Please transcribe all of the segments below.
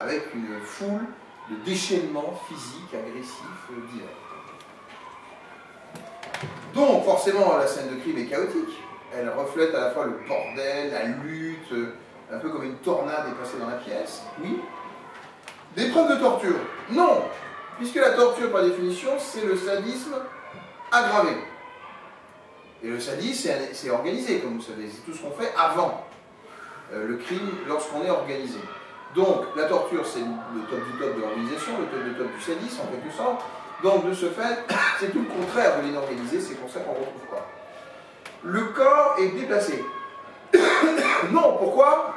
avec une foule de déchaînements physiques, agressifs, divers. Donc, forcément, la scène de crime est chaotique. Elle reflète à la fois le bordel, la lutte, un peu comme une tornade est passée dans la pièce. Oui. Des preuves de torture? Non, puisque la torture, par définition, c'est le sadisme aggravé. Et le sadisme, c'est organisé, comme vous savez. C'est tout ce qu'on fait avant le crime, lorsqu'on est organisé. Donc, la torture, c'est le top du top de l'organisation, le top du top du sadisme, en quelque sorte. Donc, de ce fait, c'est tout le contraire de l'inorganisé, c'est pour ça qu'on retrouve quoi? Le corps est déplacé. Non, pourquoi?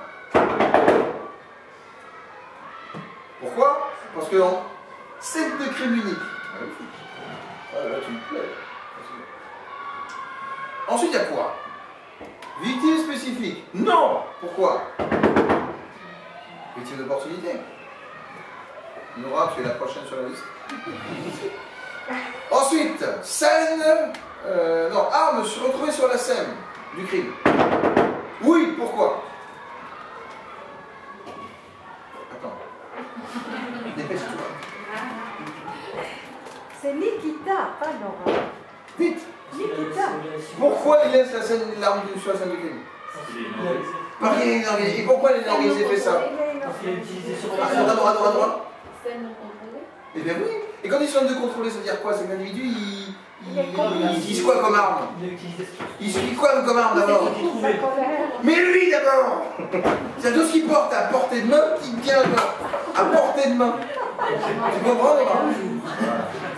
Pourquoi? Parce que scène de crime unique. Ah, là, tu me plais. Ensuite, il y a quoi? Victime spécifique. Non. Pourquoi? Victime d'opportunité. Nora, tu es la prochaine sur la liste. Ensuite, scène... non, arme retrouvée sur la scène du crime. Oui, pourquoi? Attends. Dépêche-toi. C'est Nikita, pas Nora. Vite. Nikita. Pourquoi il laisse l'arme sur la scène du crime? Parce qu'il est inorganisé. Et pourquoi l'inorganisé fait ça? Parce qu'il a utilisé sur À droite. Scène non contrôlée. Eh bien oui. Et quand ils sont de contrôler, ça veut dire quoi? C'est que l'individu, il utilise quoi comme arme? Il utilise quoi comme arme d'abord? Mais lui d'abord! C'est tout ce qu'il porte à portée de main qui tient à portée de main. Tu comprends?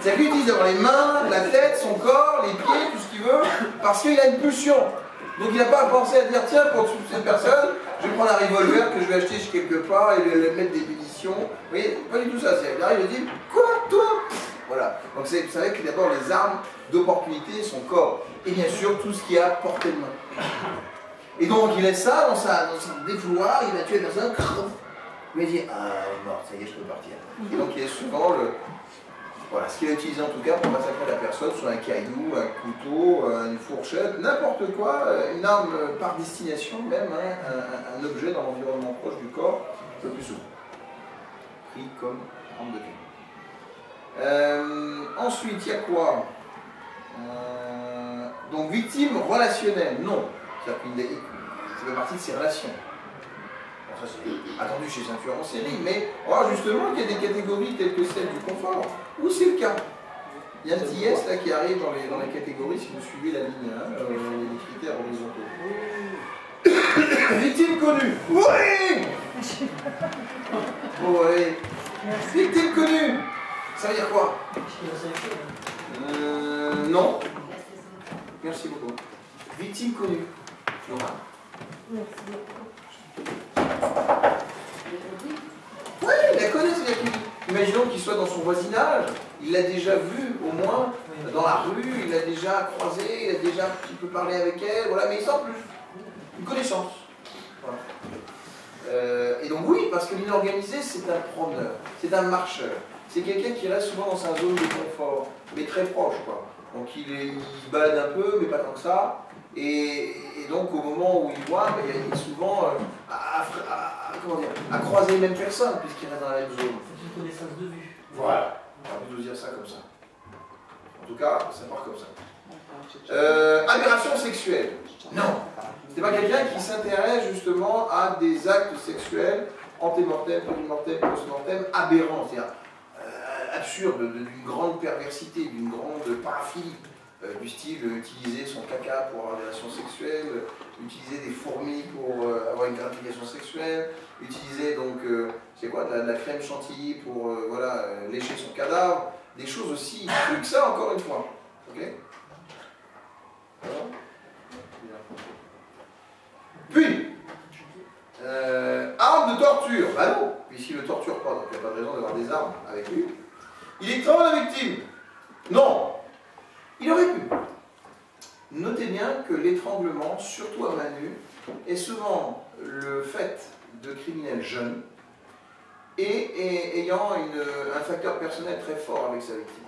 C'est qu'il utilise d'abord les mains, la tête, son corps, les pieds, tout ce qu'il veut, parce qu'il a une pulsion. Donc il n'a pas à penser à dire tiens, pour tuer cette personne, je vais prendre un revolver que je vais acheter chez quelque part et le mettre des munitions. Vous voyez, pas du tout ça. Il arrive et dit quoi, toi? Voilà. Donc vous savez que d'abord les armes d'opportunité, son corps. Et bien sûr tout ce qui est à portée de main. Et donc il laisse ça dans son défouloir, il va tuer personne. Il va dire ah, elle est morte, ça y est, je peux partir. Et donc il y a souvent le. Voilà, ce qu'il a utilisé en tout cas pour massacrer la personne, soit un caillou, un couteau, une fourchette, n'importe quoi, une arme par destination, même un objet dans l'environnement proche du corps, le plus souvent. Pris comme arme de crime. Ensuite, il y a quoi? Donc, victime relationnelle, non. C'est-à-dire qu'il fait partie de ses relations. Bon, ça, c'est attendu chez un tueur en série, mais justement, il y a des catégories telles que celle du confort, où c'est le cas. Il y a un petit S là qui arrive dans les catégories, si vous suivez la ligne 1, les critères horizontaux. Victime connue. Oui. Oui. Victime connue. Ça veut dire quoi? Non. Merci beaucoup. Victime connue. Nora. Merci beaucoup. Oui, il la connaît, c'est-à-dire imaginons qu'il soit dans son voisinage, il l'a déjà vue au moins dans la rue, il l'a déjà croisée, il a déjà un petit peu parlé avec elle, voilà, mais sans plus. Une connaissance. Voilà. Et donc oui, parce que l'inorganisé, c'est un promeneur, c'est un marcheur, c'est quelqu'un qui reste souvent dans sa zone de confort, mais très proche, quoi. Donc il se balade un peu, mais pas tant que ça. Et donc au moment où il voit, il est souvent à croiser les mêmes personnes, puisqu'il reste dans la même zone. C'est une connaissance de vue. Voilà, on va plutôt dire ça comme ça. En tout cas, ça part comme ça. Aberration sexuelle. Non. C'est pas quelqu'un qui s'intéresse justement à des actes sexuels antémortem, périmortem, postmortem, aberrants, c'est-à-dire absurdes, d'une grande perversité, d'une grande paraphilie. Du style utiliser son caca pour avoir des relations sexuelles, utiliser des fourmis pour avoir une gratification sexuelle, utiliser donc, c'est quoi, de la crème chantilly pour lécher son cadavre, des choses aussi crues que ça encore une fois. Ok? Puis, arme de torture. Bah non, puisqu'il ne torture pas, donc il n'y a pas de raison d'avoir des armes avec lui. Il étrangle la victime. Non. Il aurait pu. Notez bien que l'étranglement, surtout à main nue, est souvent le fait de criminels jeunes et ayant un facteur personnel très fort avec sa victime.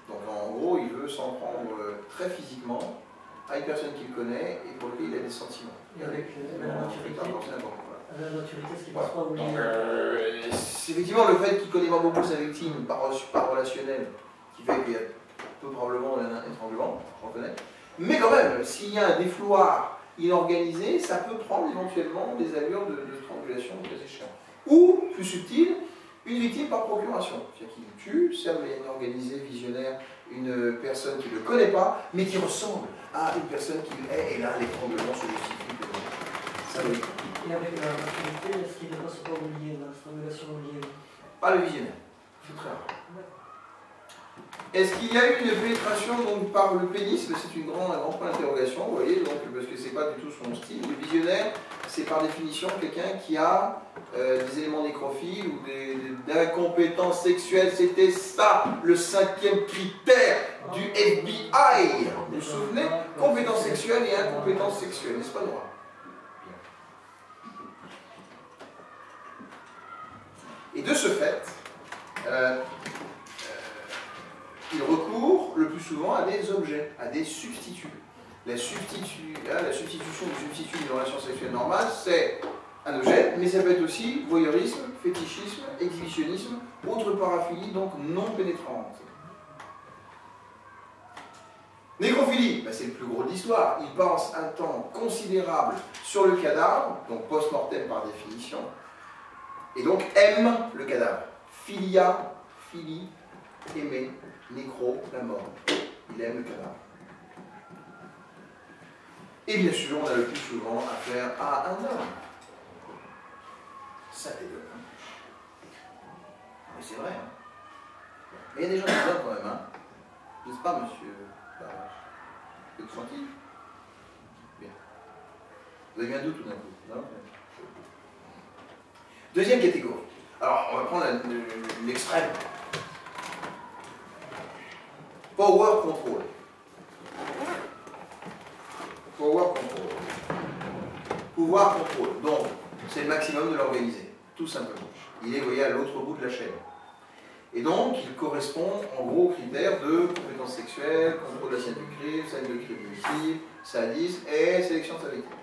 Donc en gros, il veut s'en prendre très physiquement à une personne qu'il connaît et pour laquelle il a des sentiments. Et avec la maturité, Voilà. la maturité, ce qui Voilà. passe pas au Donc, milieu. Effectivement, le fait qu'il ne connaît pas beaucoup sa victime par relationnel, qui fait qu'il y a peu probablement un étranglement, je reconnais. Mais quand même, s'il y a un défouloir inorganisé, ça peut prendre éventuellement des allures de strangulation, de cas échéant. Ou, plus subtil, une victime par procuration. C'est-à-dire qu'il tue, serve à inorganisé, visionnaire, une personne qu'il ne connaît pas, mais qui ressemble à une personne qu'il est, et là, l'étranglement se justifie. Ça, oui. Et avec la maturité, est-ce qu'il ne passe pas oublier la strangulation oubliée? Pas le visionnaire. C'est très rare. Est-ce qu'il y a eu une pénétration donc, par le pénis? C'est un grand point d'interrogation, vous voyez, donc, parce que ce n'est pas du tout son style. Le visionnaire, c'est par définition quelqu'un qui a des éléments nécrophiles ou d'incompétence sexuelle. C'était ça, le 5e critère du FBI. Vous vous souvenez? Compétence sexuelle et incompétence sexuelle, n'est-ce pas, Nora? Et de ce fait, il recourt le plus souvent à des objets, à des substituts. La substitution du substitut d'une relation sexuelle normale, c'est un objet, mais ça peut être aussi voyeurisme, fétichisme, exhibitionnisme, autre paraphilie, donc non pénétrante. Nécrophilie, c'est le plus gros de l'histoire. Il passe un temps considérable sur le cadavre, donc post-mortem par définition, et donc aime le cadavre. Philia, philie, aimer, nécro, la mort. Il aime le cadavre. Et bien sûr, on a le plus souvent affaire à un homme. Ça t'est deux. Mais c'est vrai. Mais il y a des gens qui sont quand même. N'est-ce pas, monsieur Barache? Vous êtes tranquille? Bien. Vous avez eu un doute tout d'un coup? Non? Deuxième catégorie. Alors, on va prendre l'extrême. Power control. Power control. Pouvoir contrôle. Donc, c'est le maximum de l'organiser, tout simplement. Il est, vous voyez, à l'autre bout de la chaîne. Et donc, il correspond en gros aux critères de compétence sexuelle, contrôle de la scène du crime, scène de crime multiple, sadisme et sélection de sa victime.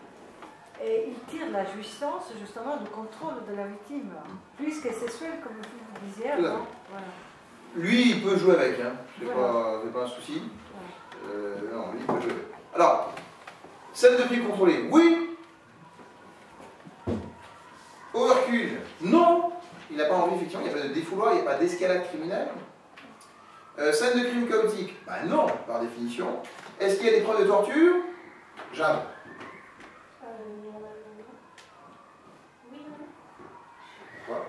Et il tire la jouissance justement du contrôle de la victime, plus que sexuelle, comme vous disiez avant. Voilà. Lui, il peut jouer avec, hein. C'est Voilà. pas un souci. Non, lui, il peut jouer avec. Alors, scène de crime contrôlée, oui. Overkill, non. Il n'a pas envie, effectivement, il n'y a pas de défouloir, il n'y a pas d'escalade criminelle. Scène de crime chaotique, non, par définition. Est-ce qu'il y a des preuves de torture? Jamais. Oui, non. Pourquoi?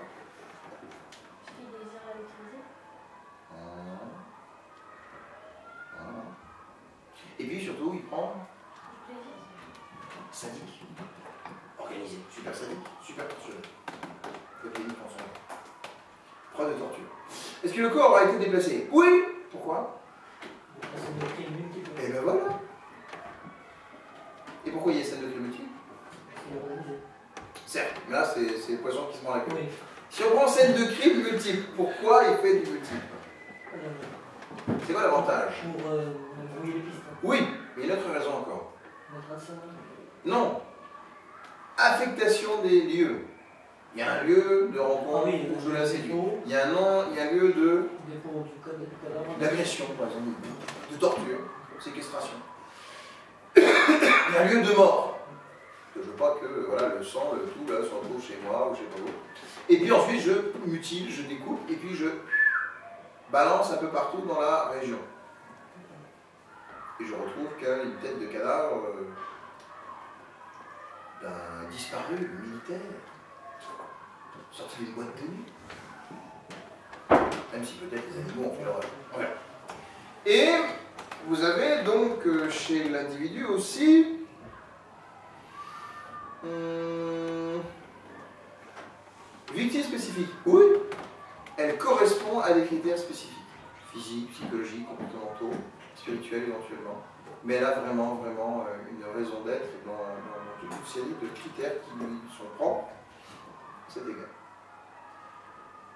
Parce qu'il désire la maîtriser. Et puis surtout, il prend Du plaisir. sadique, organisé, super sadique, super torturé. Le pays prend son preuve de torture. Est-ce que le corps a été déplacé? Oui. Pourquoi? Et ben voilà. Et pourquoi il y a scène de crime multiple? Certes, mais là c'est le poisson qui se prend la queue. Oui. Si on prend scène de crime multiple, pourquoi il fait du multiple? C'est quoi l'avantage? Pour brouiller les pistes. Oui, mais une autre raison encore. Mettre un seul. Non. Affectation des lieux. Il y a un lieu de rencontre où je la séduis. Il y a un lieu de d'agression, par exemple, de torture, séquestration. Il y a un lieu de mort. Je veux pas que voilà, le sang, le tout, là, se retrouve chez moi ou je sais pas où. Et puis ensuite, je mutile, je découpe, et puis je balance un peu partout dans la région. Et je retrouve qu'une tête de cadavre d'un disparu militaire, sorti d'une boîte de nuit. Même si peut-être les animaux ont fait leur... Voilà. Et vous avez donc chez l'individu aussi victime spécifique. Oui, elle correspond à des critères spécifiques, physiques, psychologiques, comportementaux, spirituels éventuellement. Mais elle a vraiment une raison d'être dans toute une série de critères qui lui sont propres. C'est égal.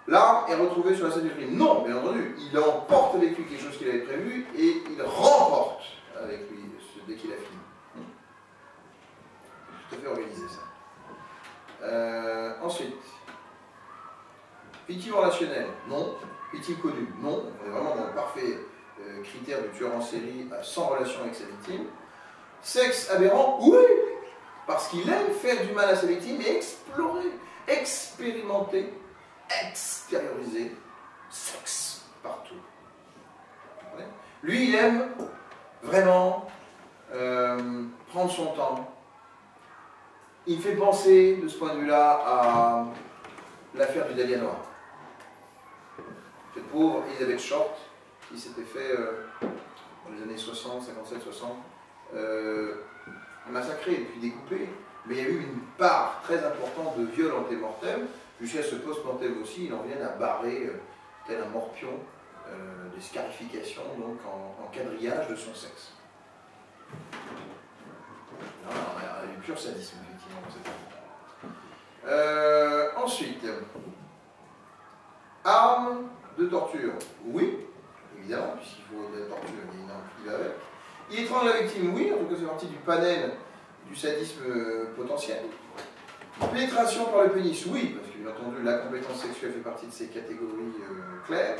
L'arme est retrouvée sur la scène du crime. Non, bien entendu, il emporte avec lui quelque chose qu'il avait prévu et il remporte avec lui dès qu'il a fini. Tout à fait organisé ça. Ensuite, Victime relationnelle, non. Victime connue, non. On est vraiment dans le parfait critère du tueur en série sans relation avec sa victime. Sexe aberrant, oui, parce qu'il aime faire du mal à sa victime et explorer, expérimenter, extérioriser sexe partout. Lui, il aime vraiment prendre son temps. Il me fait penser, de ce point de vue-là, à l'affaire du Dahlia Noir. Cette pauvre Elizabeth Short, qui s'était fait, dans les années 60, 57-60, massacrée et puis découpée. Mais il y a eu une part très importante de viol antémortem. Jusqu'à ce post-mortem aussi, il en vient à barrer, tel un morpion, des scarifications donc en quadrillage de son sexe. Non, il y a eu pur sadisme, effectivement. Ensuite, armes de torture. Oui, évidemment, puisqu'il faut de la torture, il y a une arme qui va avec. Il étrangle la victime, oui, en tout cas c'est partie du panel du sadisme potentiel. Pénétration par le pénis, oui, parce que bien entendu la compétence sexuelle fait partie de ces catégories claires.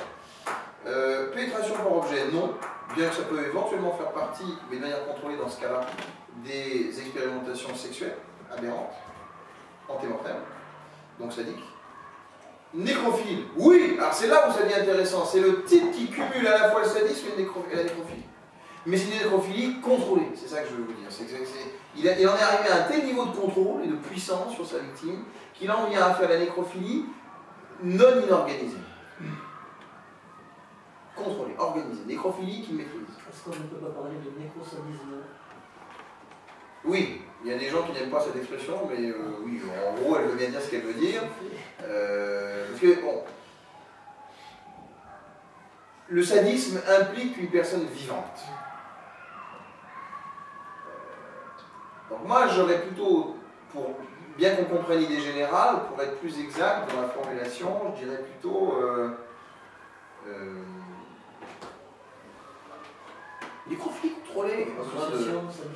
Pénétration par objet, non, bien que ça peut éventuellement faire partie, mais de manière contrôlée dans ce cas-là, des expérimentations sexuelles aberrantes, antémortem, donc sadiques. Nécrophile, oui, alors c'est là où ça devient intéressant, c'est le type qui cumule à la fois le sadisme et la nécrophilie. Mais c'est une nécrophilie contrôlée, c'est ça que je veux vous dire. Il en est arrivé à un tel niveau de contrôle et de puissance sur sa victime qu'il en vient à faire la nécrophilie non inorganisée. Contrôlée, organisée, nécrophilie qui maîtrise. Est-ce qu'on ne peut pas parler de nécrosadisme? Oui, il y a des gens qui n'aiment pas cette expression, mais oui, en gros, elle veut bien dire ce qu'elle veut dire. Parce que, bon, le sadisme implique une personne vivante. Donc moi, j'aurais plutôt, pour bien qu'on comprenne l'idée générale, pour être plus exact dans la formulation, je dirais plutôt nécrophilie contrôlée.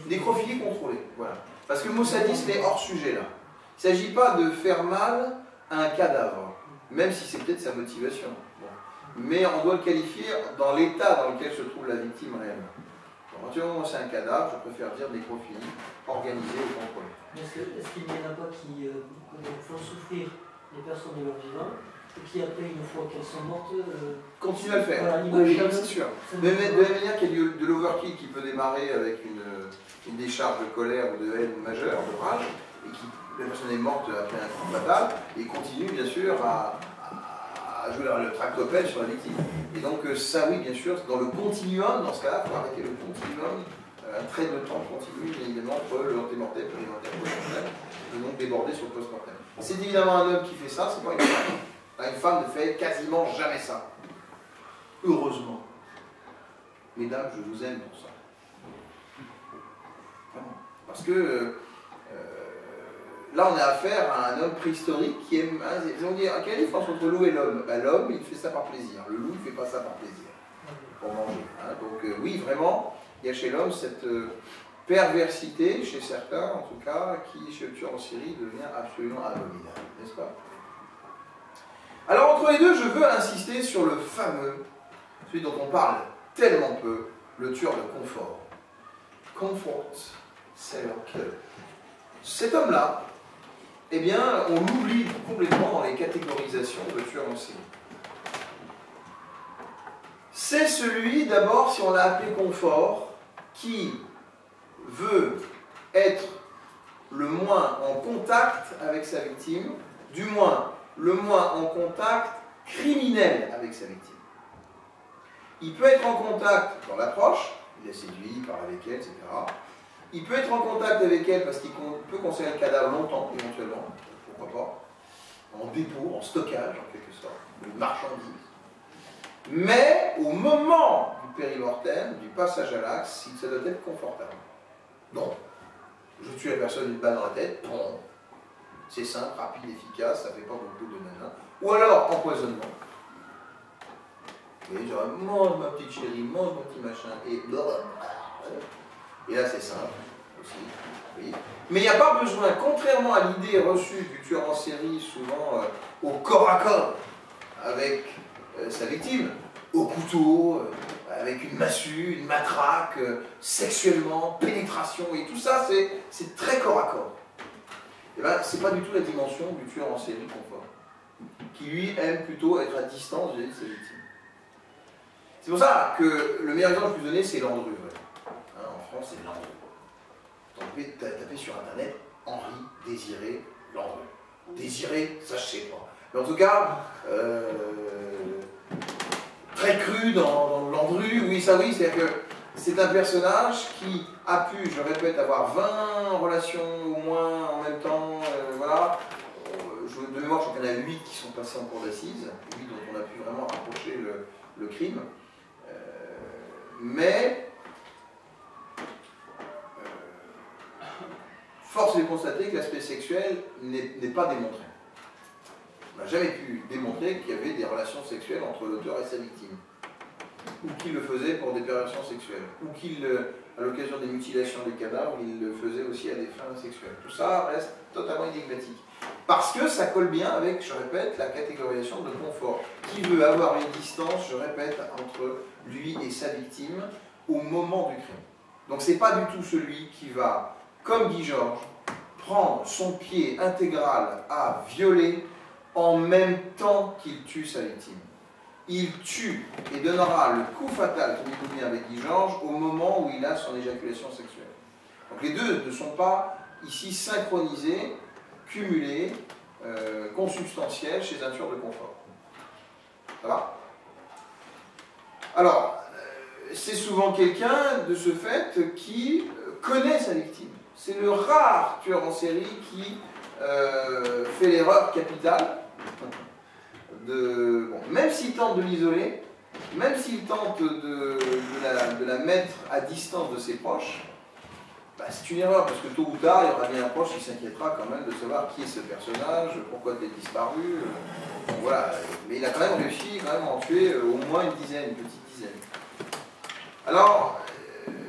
Nécrophilie contrôlée, voilà. Parce que le mot sadisme est hors sujet là. Il ne s'agit pas de faire mal à un cadavre, même si c'est peut-être sa motivation. Bon. Mais on doit le qualifier dans l'état dans lequel se trouve la victime réellement. À partir du moment où c'est un cadavre, je préfère dire nécrophilie organisée ou contrôlée. Est-ce qu'il n'y en a pas qui font souffrir les personnes de leur vivant et qui après, une fois qu'elles sont mortes, continuent à le faire? Voilà, oui, c'est sûr. De la même manière qu'il y a de l'overkill qui peut démarrer avec une décharge de colère ou de haine majeure, de rage, et qui la personne est morte après un coup fatal, et continue bien sûr à jouer le tractopelle sur la victime. Et donc ça oui bien sûr, dans le continuum, dans ce cas-là, il faut arrêter le continuum, un trait de temps continu évidemment entre le antémortem, périmortem, post-mortem, et donc déborder sur le post-mortem. C'est évidemment un homme qui fait ça, c'est pas une femme. Une femme ne fait quasiment jamais ça. Heureusement. Mesdames, je vous aime pour ça. Parce que là, on a affaire à un homme préhistorique qui aime. On dit, quelle est la différence entre le loup et l'homme? L'homme, il fait ça par plaisir. Le loup, il ne fait pas ça par plaisir. Pour manger. Donc, oui, vraiment, il y a chez l'homme cette perversité, chez certains en tout cas, qui, chez le tueur en série, devient absolument abominable. N'est-ce pas? Alors, entre les deux, je veux insister sur le fameux, celui dont on parle tellement peu, le tueur de confort. Comfort serial killer. Cet homme-là, eh bien, on l'oublie complètement dans les catégorisations de tueurs en série. C'est celui, d'abord, si on l'a appelé confort, qui veut être le moins en contact avec sa victime, du moins le moins en contact criminel avec sa victime. Il peut être en contact dans l'approche, il est séduit, il parle avec elle, etc. Il peut être en contact avec elle parce qu'il peut conserver le cadavre longtemps, éventuellement, pourquoi pas, en dépôt, en stockage, en quelque sorte, de marchandises. Mais au moment du périmortem, du passage à l'axe, ça doit être confortable. Non, je tue la personne une balle dans la tête, bon, c'est simple, rapide, efficace, ça fait pas beaucoup de nana. Ou alors empoisonnement. Et genre, mange ma petite chérie, mange mon petit machin, et là c'est simple aussi. Oui. Mais il n'y a pas besoin, contrairement à l'idée reçue du tueur en série, souvent au corps à corps, avec sa victime, au couteau, avec une massue, une matraque, sexuellement, pénétration, et tout ça, c'est très corps à corps. Et bien, c'est pas du tout la dimension du tueur en série qu'on voit, qui lui aime plutôt être à distance vis-à-vis de ses victimes. C'est pour ça que le meilleur exemple que je peux donner, c'est Landru. Hein, en France, c'est Landru. Tapez sur Internet Henri Désiré Landru. Désiré, ça je sais pas. Mais en tout cas, très cru dans Landru, oui, ça oui, c'est-à-dire que c'est un personnage qui a pu, je répète, avoir 20 relations au moins en même temps, voilà. De mémoire, je crois qu'il y en a 8 qui sont passés en cour d'assises, 8 dont on a pu vraiment rapprocher le crime. Mais force est de constater que l'aspect sexuel n'est pas démontré. On n'a jamais pu démontrer qu'il y avait des relations sexuelles entre l'auteur et sa victime, ou qu'il le faisait pour des perversions sexuelles, ou qu'il, à l'occasion des mutilations des cadavres, il le faisait aussi à des fins sexuelles. Tout ça reste totalement énigmatique. Parce que ça colle bien avec, je répète, la catégorisation de confort, qui veut avoir une distance, je répète, entre lui et sa victime au moment du crime. Donc c'est pas du tout celui qui va, comme Guy Georges, prendre son pied intégral à violer en même temps qu'il tue sa victime. Il tue et donnera le coup fatal, comme il dit bien avec Guy Georges, au moment où il a son éjaculation sexuelle. Donc les deux ne sont pas ici synchronisés, cumulés, consubstantiels chez un tueur de confort. Ça va? Alors, c'est souvent quelqu'un, de ce fait, qui connaît sa victime. C'est le rare tueur en série qui fait l'erreur capitale de... Bon, même s'il tente de l'isoler, même s'il tente de la mettre à distance de ses proches, bah, c'est une erreur, parce que tôt ou tard, il y aura bien un proche qui s'inquiétera quand même de savoir qui est ce personnage, pourquoi tu es disparu. Bon, voilà. Mais il a quand même réussi à en tuer au moins une petite dizaine. Alors,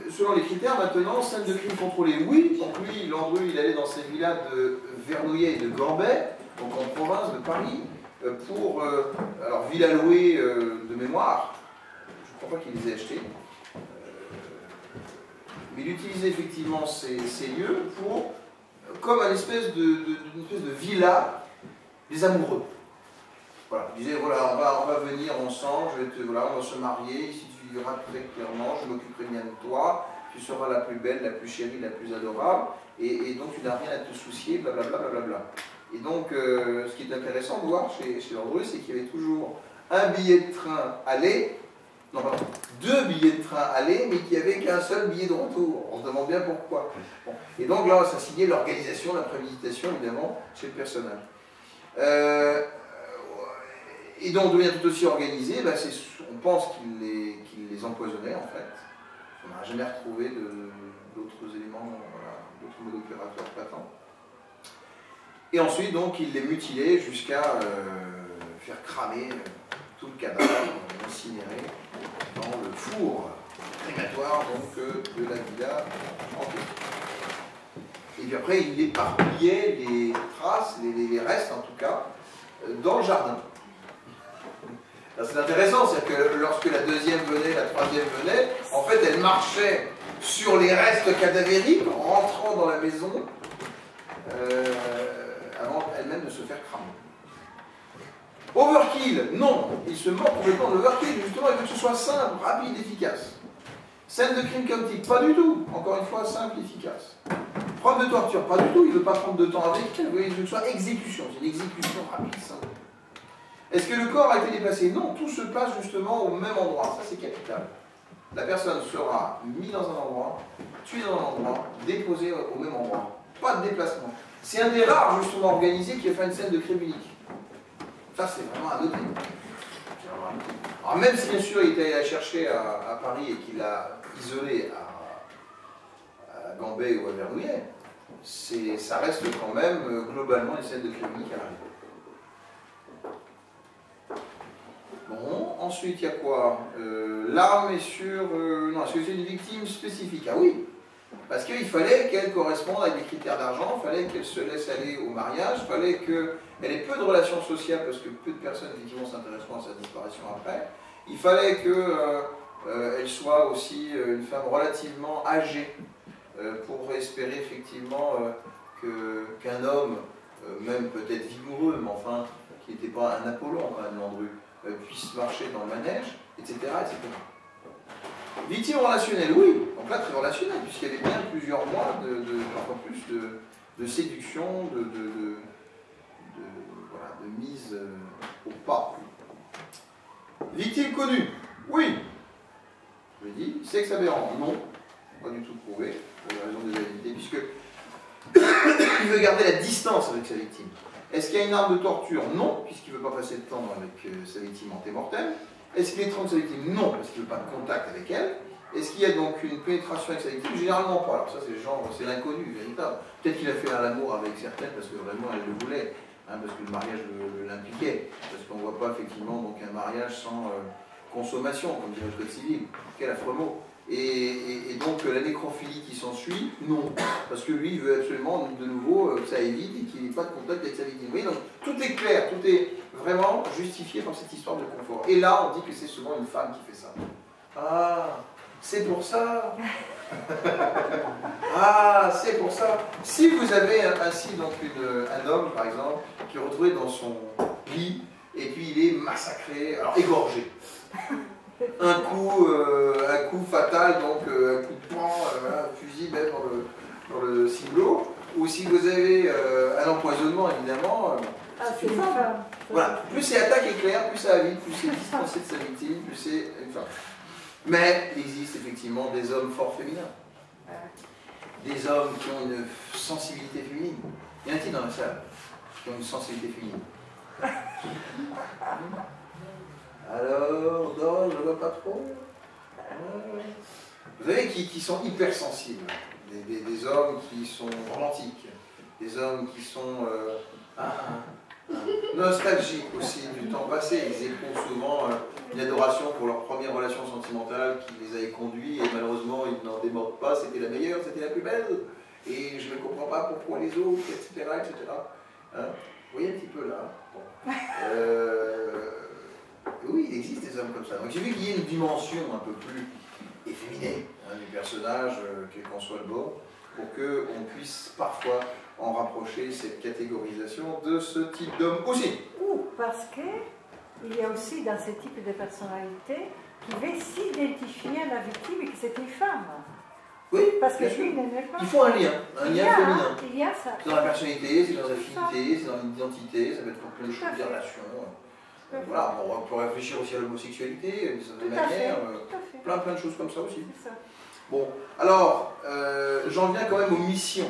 selon les critères, maintenant, scène de crime contrôlée, oui. Donc lui, Landru, il allait dans ces villas de Vernouillet et de Gambet, donc en province de Paris, pour, alors, villa louée de mémoire, je ne crois pas qu'il les ait achetées. Mais il utilisait effectivement ces lieux pour, comme une espèce de villa des amoureux. Voilà, il disait, voilà, on va venir ensemble, voilà, on va se marier, ici tu vivras très clairement, je m'occuperai bien de toi, tu seras la plus belle, la plus chérie, la plus adorable, et donc tu n'as rien à te soucier, blablabla, blablabla. Et donc, ce qui est intéressant de voir chez Landru, c'est qu'il y avait toujours un billet de train aller, non, pardon, 2 billets de train aller, mais qu'il n'y avait qu'un seul billet de retour. On se demande bien pourquoi. Bon. Et donc là, ça signait l'organisation, la préméditation, évidemment, chez le personnage. Et donc, de manière tout aussi organisée, ben, on pense qu'il les empoisonnait, en fait. On n'a jamais retrouvé d'autres éléments, voilà, d'autres modes opératoires patents. Et ensuite, donc, il les mutilait jusqu'à faire cramer tout le cadavre, incinéré dans le four crématoire donc, de la villa en question. Et puis après, il éparpillait les traces, les restes en tout cas, dans le jardin. C'est intéressant, c'est-à-dire que lorsque la deuxième venait, la troisième venait, en fait, elle marchait sur les restes cadavériques en rentrant dans la maison avant elle-même de se faire cramer. Overkill, non, il se moque complètement de l'overkill, justement, il veut que ce soit simple, rapide, efficace. Scène de crime chaotique, pas du tout, encore une fois, simple, efficace. Preuve de torture, pas du tout, il ne veut pas prendre de temps avec elle, il veut que ce soit exécution, c'est une exécution rapide, simple. Est-ce que le corps a été déplacé? Non, tout se passe justement au même endroit, ça c'est capital. La personne sera mise dans un endroit, tuée dans un endroit, déposée au même endroit. Pas de déplacement. C'est un des rares justement organisés qui a fait une scène de crime unique. Ça c'est vraiment à noter. Alors même si bien sûr il est allé la chercher à Paris et qu'il l'a isolée à Gambet ou à Vernouillet, ça reste quand même globalement une scène de crime unique à l'arrivée. Bon, ensuite il y a quoi? L'arme est sur... non, est-ce que c'est une victime spécifique? Ah oui, Parce qu'il fallait qu'elle corresponde à des critères d'argent, il fallait qu'elle se laisse aller au mariage, il fallait qu'elle ait peu de relations sociales, parce que peu de personnes effectivement s'intéresseront à sa disparition après. Il fallait qu'elle soit aussi une femme relativement âgée, pour espérer effectivement qu'un homme, même peut-être vigoureux, mais enfin, qui n'était pas un Apollon quand même, Landru, puisse marcher dans le manège, etc., etc. Victime relationnelle, oui, donc là très relationnelle, puisqu'il y avait bien plusieurs mois, parfois plus, de séduction, voilà, de mise au pas. Victime connue, oui, je l'ai dit. Sexe aberrant, non, pas du tout prouvé, pour les raisons des habilités, puisque il veut garder la distance avec sa victime. Est-ce qu'il y a une arme de torture? Non, puisqu'il ne veut pas passer de temps avec sa victime antémortelle. Est-ce qu'il étrangle sa victime? Non, parce qu'il ne veut pas de contact avec elle. Est-ce qu'il y a donc une pénétration avec sa victime? Généralement pas. Alors ça, c'est l'inconnu, véritable. Peut-être qu'il a fait l'amour avec certaines parce que vraiment elle le voulait, hein, parce que le mariage l'impliquait. Parce qu'on ne voit pas effectivement donc, un mariage sans consommation, comme dirait le code civil. Quel affreux mot. Et donc la nécrophilie qui s'ensuit, non. Parce que lui, il veut absolument de nouveau que ça évite et qu'il n'ait pas de contact avec sa victime. Vous voyez, donc tout est clair, tout est vraiment justifié par cette histoire de confort. Et là, on dit que c'est souvent une femme qui fait ça. Ah, c'est pour ça. Ah, c'est pour ça. Si vous avez ainsi donc un homme, par exemple, qui est retrouvé dans son lit, et puis il est massacré, alors égorgé. Un coup fatal, donc un coup de poing, voilà, un fusil même dans le ciblot. Ou si vous avez un empoisonnement, évidemment, c'est une femme. Voilà. Plus c'est attaque éclair, plus ça va vite, plus c'est distancé de sa victime, plus c'est une femme. Mais il existe effectivement des hommes forts féminins. Des hommes qui ont une sensibilité féminine. Y en a-t-il dans la salle qui ont une sensibilité féminine? Alors, non, je ne vois pas trop. Vous savez, qui sont hypersensibles. Des hommes qui sont romantiques. Des hommes qui sont nostalgiques aussi du temps passé. Ils éprouvent souvent une adoration pour leur première relation sentimentale qui les a conduits et malheureusement ils n'en démordent pas. C'était la meilleure, c'était la plus belle. Et je ne comprends pas pourquoi les autres, etc. etc. Hein, vous voyez un petit peu là. Bon. Oui, il existe des hommes comme ça. Donc j'ai vu qu'il y ait une dimension un peu plus efféminée du personnage, quel qu'en soit le bord, pour qu'on puisse parfois en rapprocher cette catégorisation de ce type d'homme aussi. Ou parce qu'il y a aussi dans ce type de personnalité qui veut s'identifier à la victime et que c'est une femme. Oui, parce que lui n'aimait pas. Il faut un lien féminin. Il y a ça. C'est dans la personnalité, c'est dans l'affinité, c'est dans l'identité, ça peut être pour plein de choses, des relations. Voilà, bon, on peut réfléchir aussi à l'homosexualité, d'une certaine manière, plein de choses comme ça aussi. Bon, alors, j'en viens quand même aux missions.